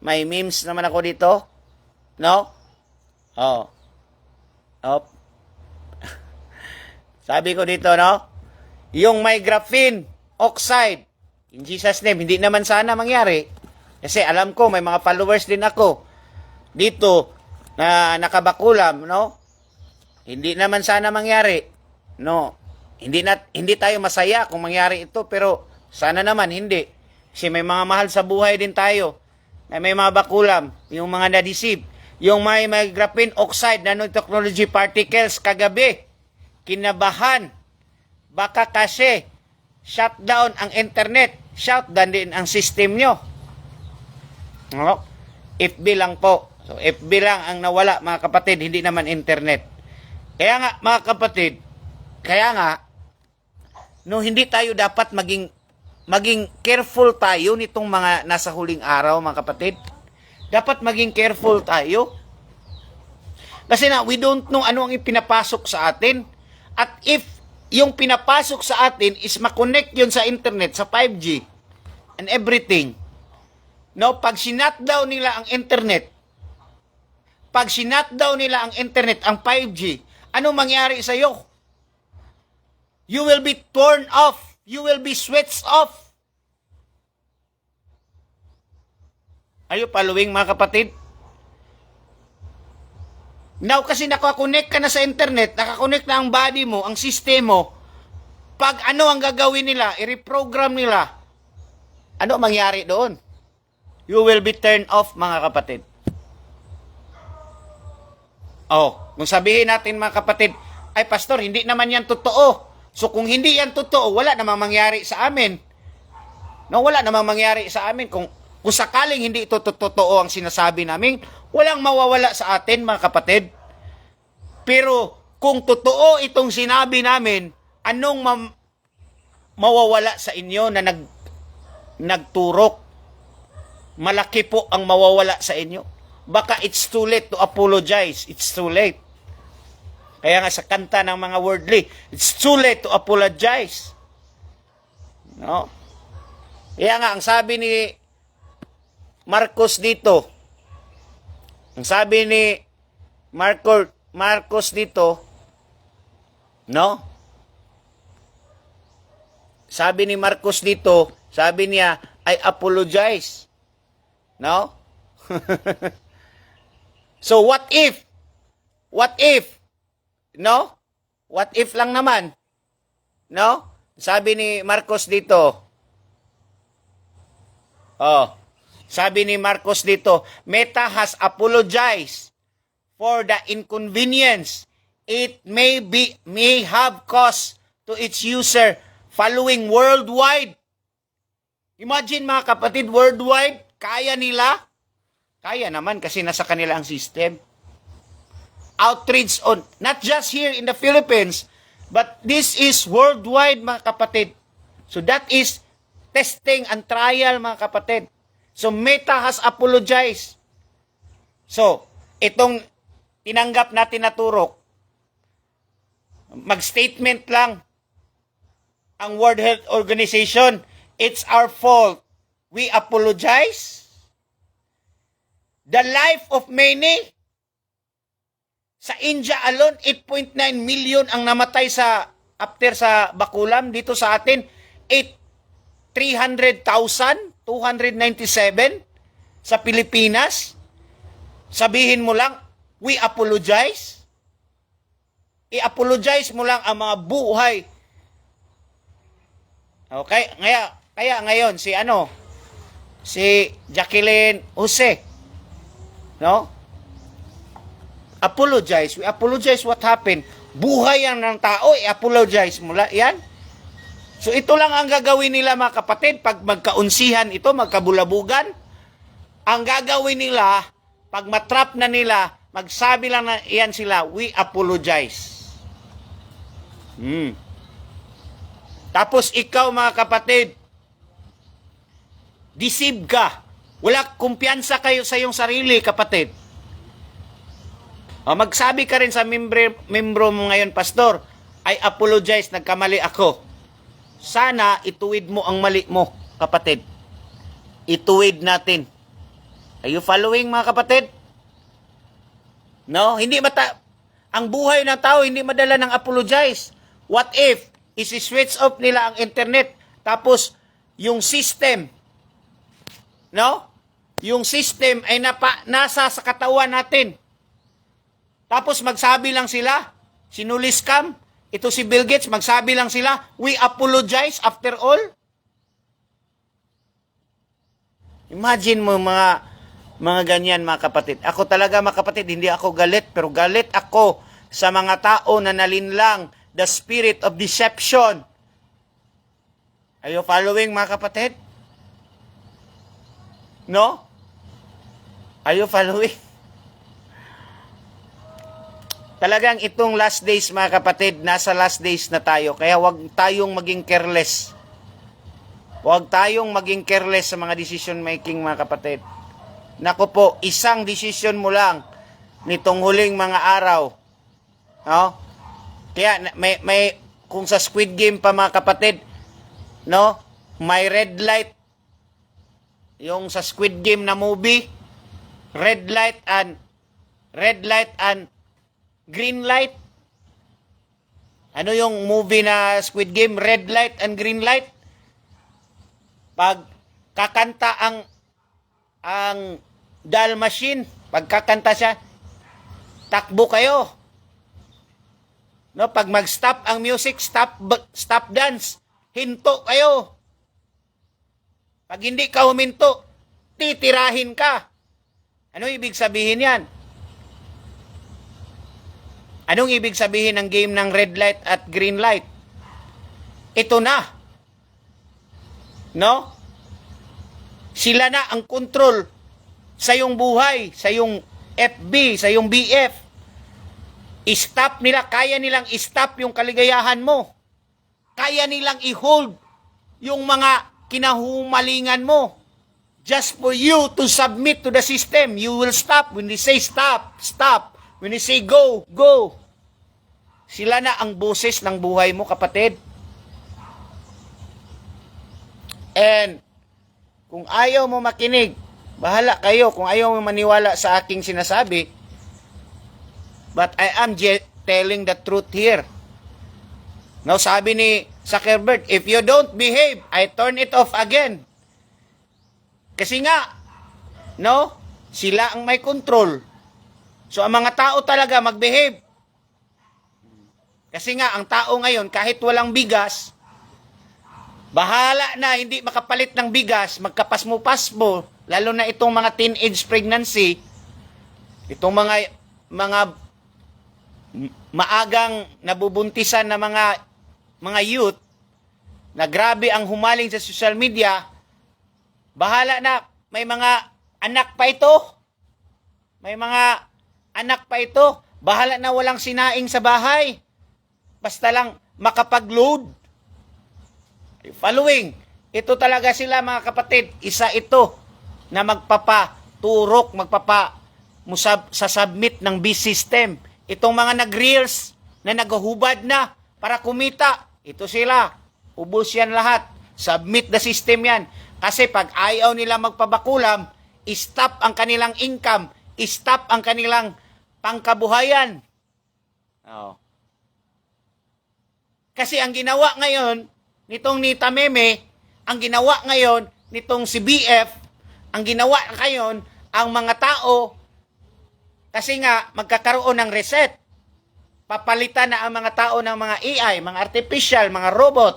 may memes naman ako dito. No? Oh. Sabi ko dito, no? Yung may graphene oxide, in Jesus' name, hindi naman sana mangyari. Kasi alam ko, may mga followers din ako dito na nakabakulam, no? Hindi naman sana mangyari. No. Hindi tayo masaya kung mangyari ito, pero sana naman hindi. Kasi may mga mahal sa buhay din tayo. May mga bakulam, yung mga na-deceive. Yung may graphene oxide, nanotechnology particles kagabi. Kinabahan. Baka kasi shutdown ang internet. Shutdown din ang system nyo. No? FB lang po. So, FB lang ang nawala, mga kapatid, hindi naman internet. Kaya nga, mga kapatid, no, hindi tayo dapat maging careful tayo nitong mga nasa huling araw, mga kapatid. Dapat maging careful tayo. Kasi we don't know ano ang ipinapasok sa atin. At if yung pinapasok sa atin is makonect yun sa internet, sa 5G, and everything, no, pag sinutdown nila ang internet, ang 5G, ano mangyari sa iyo? You will be torn off. You will be switched off. Are you following, mga kapatid? Now, kasi nakakonect ka na sa internet, nakakonect na ang body mo, ang system mo, pag ano ang gagawin nila, i-reprogram nila, ano mangyari doon? You will be turned off, mga kapatid. Kung sabihin natin, mga kapatid, ay pastor, hindi naman yan totoo. So kung hindi yan totoo, wala namang mangyari sa amin. No, wala namang mangyari sa amin. Kung sakaling hindi ito totoo ang sinasabi namin, walang mawawala sa atin, mga kapatid. Pero kung totoo itong sinabi namin, anong mawawala sa inyo na nagturok? Malaki po ang mawawala sa inyo. Baka it's too late to apologize. It's too late. Kaya nga sa kanta ng mga worldly, it's too late to apologize. No? Kaya nga, ang sabi ni Marcos dito, no? Sabi ni Marcos dito, sabi niya, I apologize. No? So what if? No? What if lang naman? No? Sabi ni Marcos dito. Sabi ni Marcos dito, Meta has apologized for the inconvenience it may have caused to its user following worldwide. Imagine, mga kapatid, worldwide, kaya nila? Kaya naman kasi nasa kanila ang system. Outreach on, not just here in the Philippines, but this is worldwide, mga kapatid. So that is testing and trial, mga kapatid. So Meta has apologized. So, itong tinanggap natin na turok, mag-statement lang ang World Health Organization, it's our fault. We apologize. the life of many. Sa India alone, 8.9 million ang namatay after sa Bakulam. Dito sa atin, 300,297 sa Pilipinas. Sabihin mo lang, we apologize. I-apologize mo lang ang mga buhay. Okay? Kaya ngayon, si Jacqueline Jose, no? Apologize. We apologize what happened. Buhay yan ng tao, i-apologize mo lang. Yan. So ito lang ang gagawin nila mga kapatid. Pag magkaunsihan ito, magkabulabugan, ang gagawin nila, pag matrap na nila, magsabi lang na iyan sila, we apologize. Tapos ikaw mga kapatid, deceive ka. Wala kumpiyansa kayo sa iyong sarili, kapatid. Magsabi ka rin sa membro mo ngayon, pastor, I apologize, nagkamali ako. Sana ituwid mo ang mali mo, kapatid. Ituwid natin. Are you following, mga kapatid? No? Ang buhay ng tao hindi madala ng apologize. What if isi-switch off nila ang internet, tapos yung system, no? Yung system ay nasa sa katawan natin. Tapos magsabi lang sila, sinulis scam, ito si Bill Gates, magsabi lang sila, we apologize after all. Imagine mo mga ganyan mga kapatid. Ako talaga mga kapatid, hindi ako galit, pero galit ako sa mga tao na nalinlang the spirit of deception. Are you following mga kapatid? No? Are you following? Talagang itong last days mga kapatid, nasa last days na tayo. Kaya wag tayong maging careless. Wag tayong maging careless sa mga decision making mga kapatid. Naku po, isang decision mo lang nitong huling mga araw. No? Kaya may kung sa Squid Game pa mga kapatid, no? May red light. Yung sa Squid Game na movie, red light and green light. Ano yung movie na Squid Game? Red light and green light. Pag kakanta ang dial machine, pag kakanta siya, takbo kayo. No, pag mag-stop ang music, stop dance. Hinto kayo. Pag hindi ka huminto, titirahin ka. Ano ibig sabihin yan? Anong ibig sabihin ng game ng red light at green light? Ito na. No? Sila na ang control sa iyong buhay, sa iyong FB, sa iyong BF. I-stop nila, kaya nilang i-stop yung kaligayahan mo. Kaya nilang i-hold yung mga kinahumalingan mo. Just for you to submit to the system. You will stop. When they say stop, stop. When they say go, go. Sila na ang boses ng buhay mo, kapatid. And kung ayaw mo makinig, bahala kayo. Kung ayaw mo maniwala sa aking sinasabi, but I am telling the truth here. Now, sabi ni Zuckerberg, if you don't behave, I turn it off again. Kasi nga, no? Sila ang may control. So, ang mga tao talaga mag-behave. Kasi nga, ang tao ngayon, kahit walang bigas, bahala na, hindi makapalit ng bigas, magkapasmo-pasmo, lalo na itong mga teenage pregnancy, itong mga maagang nabubuntisan na mga youth, na grabe ang humaling sa social media, bahala na, may mga anak pa ito. May mga anak pa ito. Bahala na walang sinaing sa bahay. Basta lang makapag-load. Following. Ito talaga sila mga kapatid. Isa ito na magpapaturok, sa-submit ng B-system. Itong mga nag-reels na naghahubad na para kumita. Ito sila. Ubos yan lahat. Submit the system yan. Kasi pag ayaw nila magpabakulam, stop ang kanilang income, stop ang kanilang pangkabuhayan. Oh. Kasi ang ginawa ngayon nitong ni Tameme, ang ginawa ngayon nitong si BF, ang ginawa ngayon ang mga tao, kasi nga magkakaroon ng reset. Papalitan na ang mga tao ng mga AI, mga artificial, mga robot.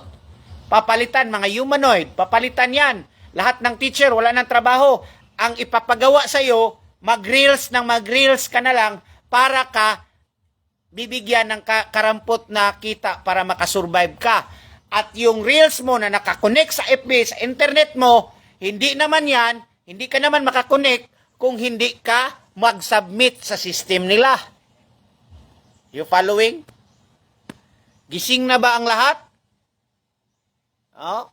Papalitan, mga humanoid. Papalitan yan. Lahat ng teacher, wala ng trabaho. Ang ipapagawa sa'yo, mag-reels ka na lang para ka bibigyan ng karampot na kita para makasurvive ka. At yung reels mo na nakakonect sa FB, sa internet mo, hindi naman yan, hindi ka naman makakonect kung hindi ka mag-submit sa system nila. You following? Gising na ba ang lahat? Oh.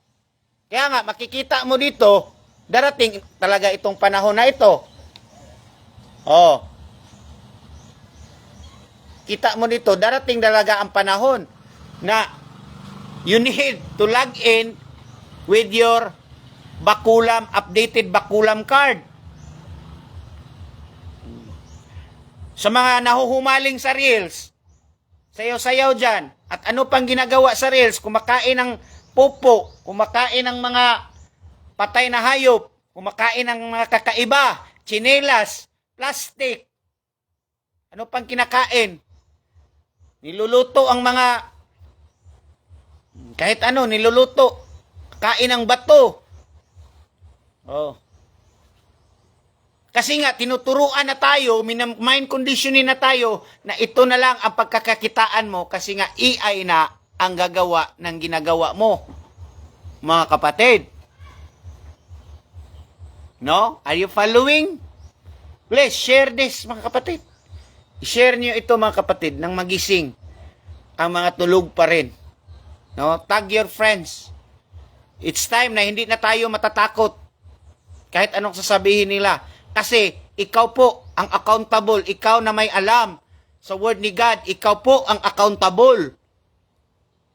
Kaya nga, makikita mo dito, darating talaga itong panahon na ito. Oh. Kita mo dito, darating talaga ang panahon na you need to log in with your Bakulam, updated Bakulam card. Sa mga nahuhumaling sa Reels, sayaw-sayaw dyan, at ano pang ginagawa sa Reels, kumakain ng pupo, kumakain ng mga patay na hayop, kumakain ng mga kakaiba, tsinelas, plastic, ano pang kinakain? Niluluto ang mga, kahit ano, niluluto, kain ng bato. Oh. Kasi nga, tinuturuan na tayo, mind conditioning na tayo, na ito na lang ang pagkakakitaan mo kasi nga AI na ang gagawa ng ginagawa mo. Mga kapatid. No? Are you following? Please, share this, mga kapatid. I-share niyo ito, mga kapatid, nang magising ang mga tulog pa rin. No? Tag your friends. It's time na hindi na tayo matatakot kahit anong sasabihin nila. Kasi ikaw po ang accountable. Ikaw na may alam sa word ni God. Ikaw po ang accountable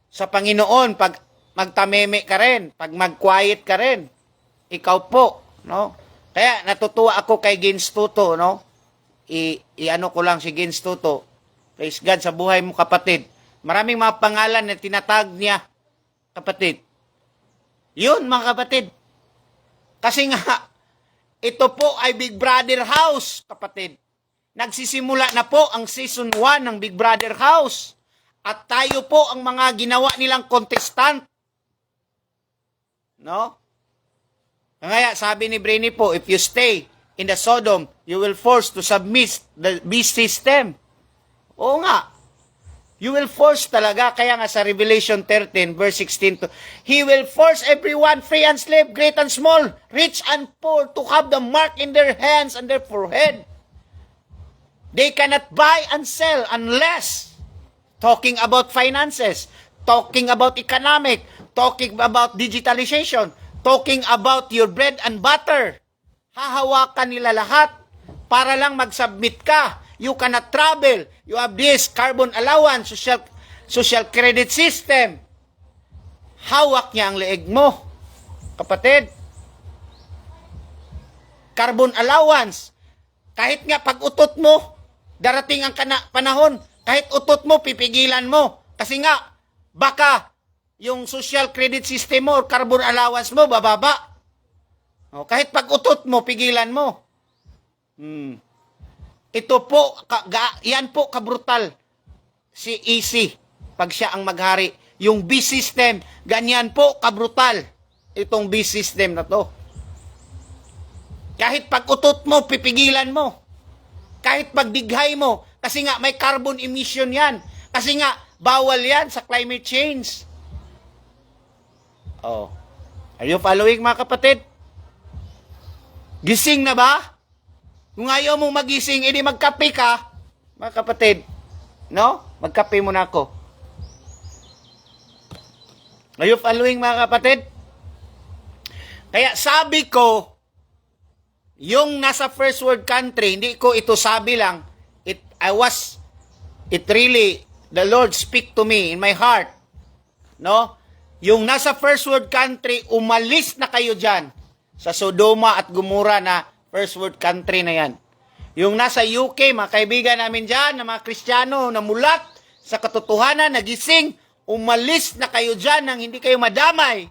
sa Panginoon pag magtameme ka rin, pag mag-quiet ka rin. Ikaw po, no? Kaya natutuwa ako kay Gins Tuto, no? I-ano ko lang si Gins Tuto. Praise God sa buhay mo, kapatid. Maraming mga pangalan na tinatag niya, kapatid. Yun, mga kapatid. Kasi nga, ito po ay Big Brother House, kapatid. Nagsisimula na po ang season 1 ng Big Brother House. At tayo po ang mga ginawa nilang contestant. No? Kaya sabi ni Brainy po, if you stay in the Sodom, you will force to submit the beast system. Oo nga. You will force talaga. Kaya nga sa Revelation 13, verse 16, He will force everyone, free and slave, great and small, rich and poor, to have the mark in their hands and their forehead. They cannot buy and sell unless, talking about finances, talking about economic, talking about digitalization, talking about your bread and butter. Hahawakan nila lahat para lang mag-submit ka. You cannot travel. You have this carbon allowance, social credit system. Hawak niya ang leeg mo, kapatid. Carbon allowance. Kahit nga pag utot mo, darating ang panahon, kahit utot mo, pipigilan mo. Kasi nga, baka yung social credit system mo or carbon allowance mo, bababa. O, kahit pag utot mo, pigilan mo. Ito po, yan po kabrutal si EC pag siya ang maghari. Yung B system, ganyan po kabrutal itong B system na to. Kahit pag utot mo, pipigilan mo. Kahit pag dighay mo, kasi nga may carbon emission yan. Kasi nga, bawal yan sa climate change. Oh. Are you following, mga kapatid? Gising na ba? Kung ayaw mong magising, edi magkape ka, mga kapatid. No? Magkape muna ako. Are you following, mga kapatid? Kaya sabi ko, yung nasa first world country, hindi ko ito sabi lang, it really, the Lord speak to me in my heart. No? Yung nasa first world country, umalis na kayo dyan sa Sodoma at Gomora na First world country na yan. Yung nasa UK, mga kaibigan namin dyan, na mga Kristiyano na mulat sa katotohanan, nagising, umalis na kayo dyan nang hindi kayo madamay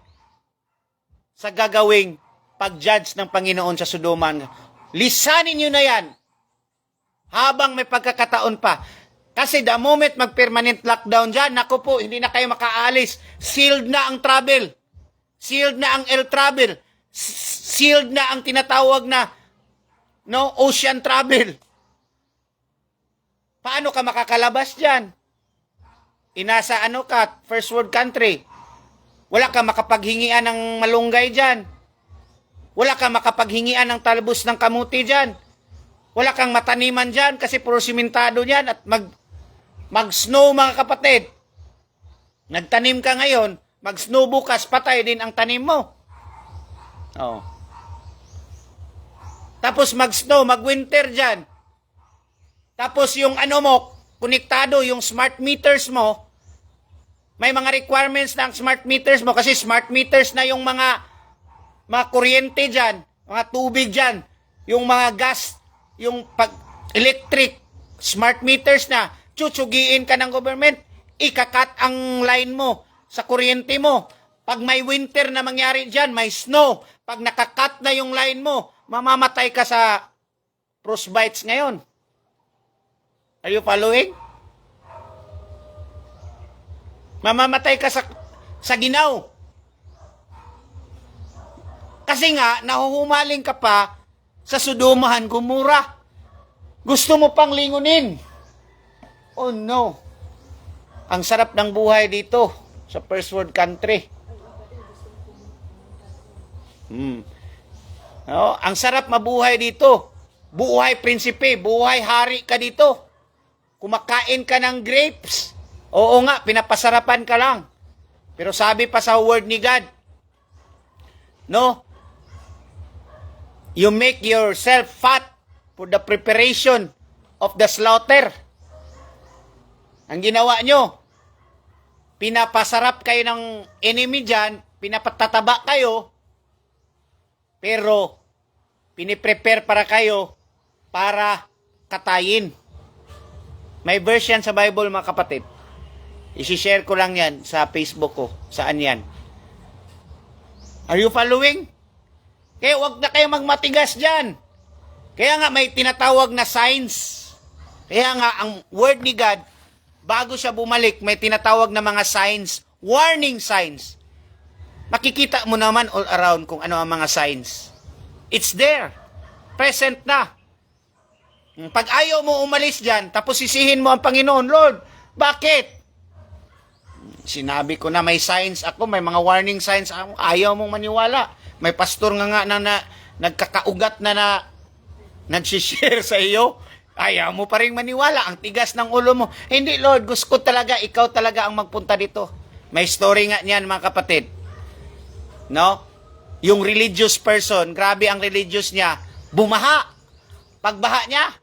sa gagawing pag-judge ng Panginoon sa Sodoma. Lisanin nyo na yan habang may pagkakataon pa. Kasi the moment mag-permanent lockdown dyan, naku po, hindi na kayo makaalis. Sealed na ang travel. Sealed na ang air travel. Sealed na ang tinatawag na ocean travel. Paano ka makakalabas dyan? Inasa ka, first world country. Wala ka makapaghingian ng malunggay dyan. Wala ka makapaghingian ng talbos ng kamuti dyan. Wala kang mataniman dyan kasi puro simentado dyan at mag-snow mga kapatid. Nagtanim ka ngayon, mag-snow bukas, patay din ang tanim mo. Oh. Tapos mag-snow, mag-winter dyan. Tapos yung konektado, yung smart meters mo, may mga requirements ng smart meters mo kasi smart meters na yung mga kuryente dyan, mga tubig dyan, yung mga gas, yung electric, smart meters na, tsutsugiin ka ng government, ikakat ang line mo sa kuryente mo. Pag may winter na mangyari dyan, may snow, pag nakakat na yung line mo, mamamatay ka sa frostbites ngayon. Are you following? Mamamatay ka sa ginaw. Kasi nga, nahuhumaling ka pa sa Sodomahan, Gomora. Gusto mo pang lingunin. Oh no. Ang sarap ng buhay dito sa first world country. Ang sarap mabuhay dito. Buhay prinsipe, buhay hari ka dito. Kumakain ka ng grapes. Oo nga, pinapasarapan ka lang. Pero sabi pa sa word ni God, you make yourself fat for the preparation of the slaughter. Ang ginawa nyo, pinapasarap kayo ng enemy dyan, pinapatataba kayo, pero piniprepare para kayo para katayin. May verse yan sa Bible mga kapatid. I-share ko lang yan sa Facebook ko. Saan yan? Are you following? Kaya wag na kayo magmatigas dyan. Kaya nga may tinatawag na signs. Kaya nga ang word ni God, bago siya bumalik, may tinatawag na mga signs, warning signs. Makikita mo naman all around kung ano ang mga signs. It's there. Present na. Pag ayaw mo umalis dyan, tapos sisihin mo ang Panginoon, Lord, bakit? Sinabi ko na may signs ako, may mga warning signs ako, ayaw mong maniwala. May pastor nga na nagkakaugat na nagsishare sa iyo, ayaw mo pa rin maniwala, ang tigas ng ulo mo. Hindi Lord, gusto ko talaga, ikaw talaga ang magpunta dito. May story nga niyan mga kapatid. Yung religious person, grabe ang religious niya, bumaha. Pagbaha niya,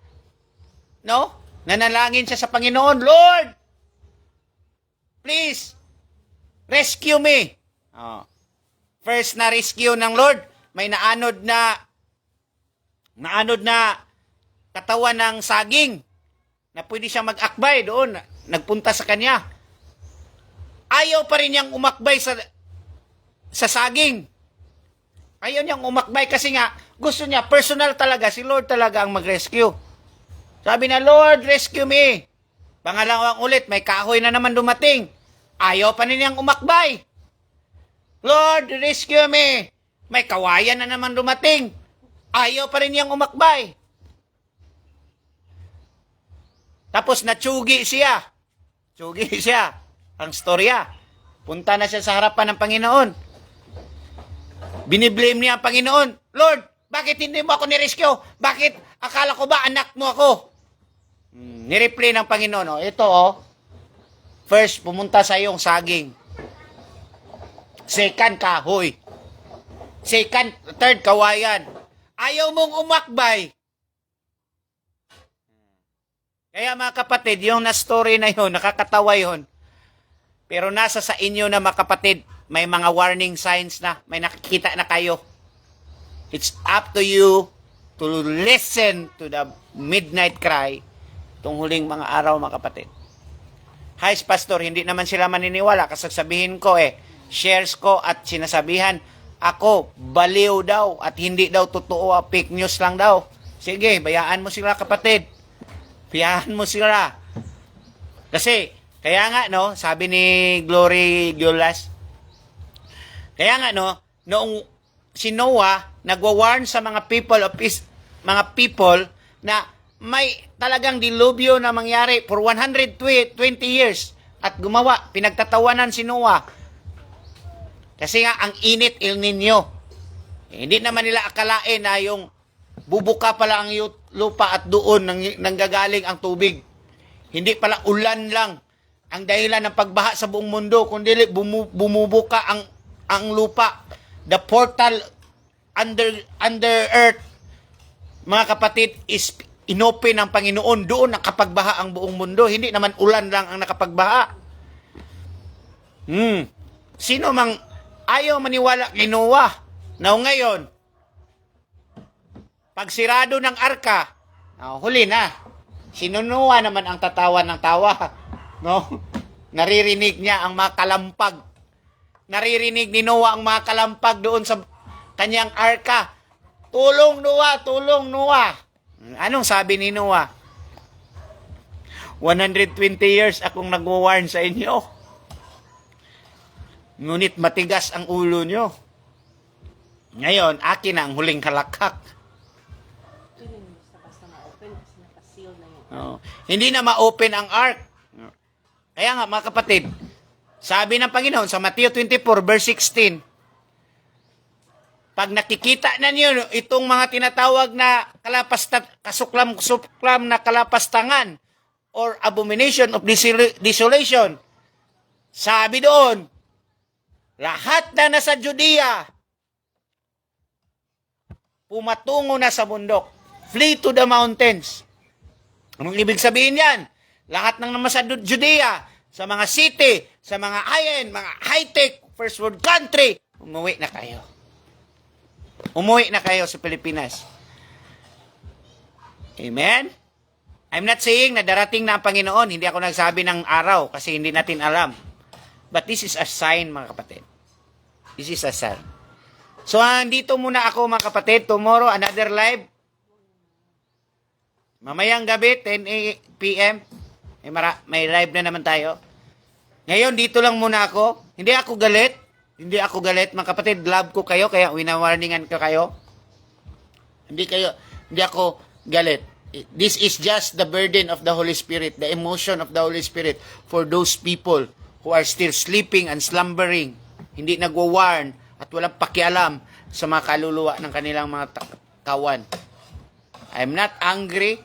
nanalangin siya sa Panginoon, Lord, please, rescue me. First na rescue ng Lord, may naanod na katawan ng saging na pwede siyang mag-akbay doon. Nagpunta sa kanya. Ayaw pa rin niyang umakbay sa saging. Ayaw niyang umakbay kasi nga gusto niya, personal talaga, si Lord talaga ang mag-rescue. Sabi na, Lord, rescue me. Pangalawang ulit, may kahoy na naman dumating. Ayaw pa rin niyang umakbay. Lord, rescue me. May kawayan na naman dumating. Ayaw pa rin niyang umakbay. Tapos natsugi siya. Tsugi siya. Ang storya. Punta na siya sa harapan ng Panginoon. Biniblame niya ang Panginoon. Lord, bakit hindi mo ako nirescue? Bakit? Akala ko ba anak mo ako? Nireplay ng Panginoon. Ito, first, pumunta sa iyong saging. Second, kahoy. Third, kawayan. Ayaw mong umakbay. Kaya mga kapatid, yung na-story na yun, nakakatawa yun. Pero nasa sa inyo na mga kapatid, may mga warning signs na, may nakikita na kayo. It's up to you to listen to the midnight cry itong huling mga araw, mga kapatid. Hi, Pastor, hindi naman sila maniniwala kasi sabihin ko shares ko at sinasabihan ako, baliw daw at hindi daw totoo, fake news lang daw. Sige, bayaan mo sila, kapatid. Bayaan mo sila. Kasi, kaya nga, no, sabi ni Glory Giolas, kaya nga, no, noong si Noah, nagwa-warn sa mga people na may talagang dilubyo na mangyari for 120 years at gumawa, pinagtatawanan si Noah. Kasi nga, ang init, El Nino. Hindi naman nila akalain na yung bubuka pala ang lupa at doon nanggagaling ang tubig. Hindi pala ulan lang ang dahilan ng pagbaha sa buong mundo, kundi bumubuka ang lupa. The portal under earth, mga kapatid, is inopen ng Panginoon. Doon nakapagbaha ang buong mundo. Hindi naman ulan lang ang nakapagbaha. Sino mang ayaw maniwala kay Noah. Now ngayon, pag sirado ng arka, huli na. Si Noah naman ang tatawa ng tawa. No? Naririnig niya ang mga kalampag. Naririnig ni Noah ang mga kalampag doon sa kanyang arka. Tulong Noah, tulong Noah. Anong sabi ni Noah? 120 years akong nag-warn sa inyo. Ngunit matigas ang ulo nyo. Ngayon, akin na ang huling kalakhak. Hindi na ma-open ang ark. Kaya nga, mga kapatid, sabi ng Panginoon sa Matthew 24 verse 16, pag nakikita na niyo itong mga tinatawag na kasuklam na kalapastangan or abomination of desolation, sabi doon, lahat na nasa Judea, pumatungo na sa bundok. Flee to the mountains. Anong ibig sabihin yan? Lahat ng nasa Judea, sa mga city, sa mga mga high-tech, first world country, umuwi na kayo. Umuwi na kayo sa Pilipinas. Amen? I'm not saying na darating na ang Panginoon. Hindi ako nagsabi ng araw kasi hindi natin alam. But this is a sign, mga kapatid. This is a sign. So, andito muna ako, mga kapatid. Tomorrow, another live. Mamayang gabi, 10 p.m. May live na naman tayo. Ngayon, dito lang muna ako. Hindi ako galit. Hindi ako galit, mga kapatid. Love ko kayo, kaya winawarningan ko kayo. Hindi ako galit. This is just the burden of the Holy Spirit, the emotion of the Holy Spirit for those people who are still sleeping and slumbering, hindi nagwa-warn at walang pakialam sa mga kaluluwa ng kanilang mga kawan. I'm not angry.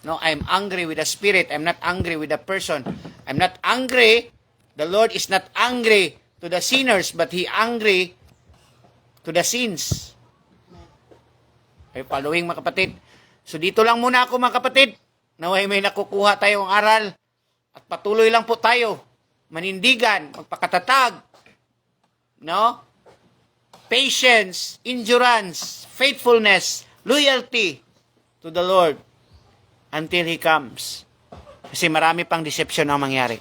No, I'm angry with the spirit. I'm not angry with the person. I'm not angry. The Lord is not angry to the sinners, but He angry to the sins. Ay, following, mga kapatid. So, dito lang muna ako, mga kapatid. Naway may nakukuha tayong aral. At patuloy lang po tayo. Manindigan, magpakatatag, no? Patience, endurance, faithfulness, loyalty to the Lord until He comes. Kasi marami pang deception ang mangyari.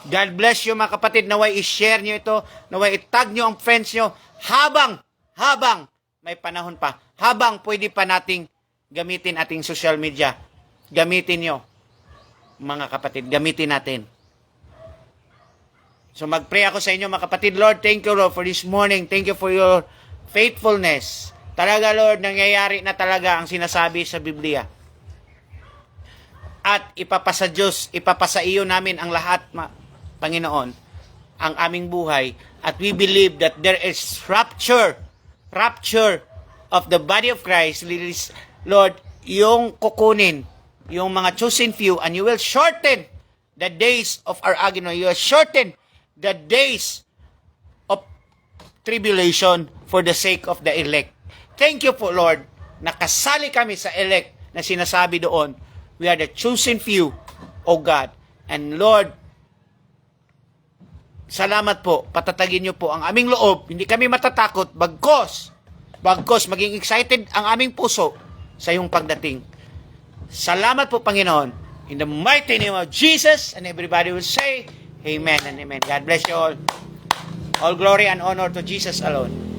God bless you, mga kapatid. Naway i-share nyo ito, naway i-tag nyo ang friends nyo habang may panahon pa, habang pwede pa nating gamitin ating social media. Gamitin nyo, mga kapatid, gamitin natin. So mag-pray ako sa inyo, mga kapatid. Lord, thank you, Lord, for this morning. Thank you for your faithfulness. Talaga, Lord, nangyayari na talaga ang sinasabi sa Biblia. At ipapasa Diyos, ipapasa iyo namin ang lahat, Panginoon, ang aming buhay. At we believe that there is rapture of the body of Christ. Lord, yung kukunin, yung mga chosen few, and you will shorten the days of our agony. You will shorten the days of tribulation for the sake of the elect. Thank you po, Lord. Nakasali kami sa elect na sinasabi doon. We are the chosen few, O God. And Lord, salamat po. Patatagin niyo po ang aming loob. Hindi kami matatakot. Bagkos, Bagkos, maging excited ang aming puso sa iyong pagdating. Salamat po, Panginoon. In the mighty name of Jesus, and everybody will say, Amen and Amen. God bless you all. All glory and honor to Jesus alone.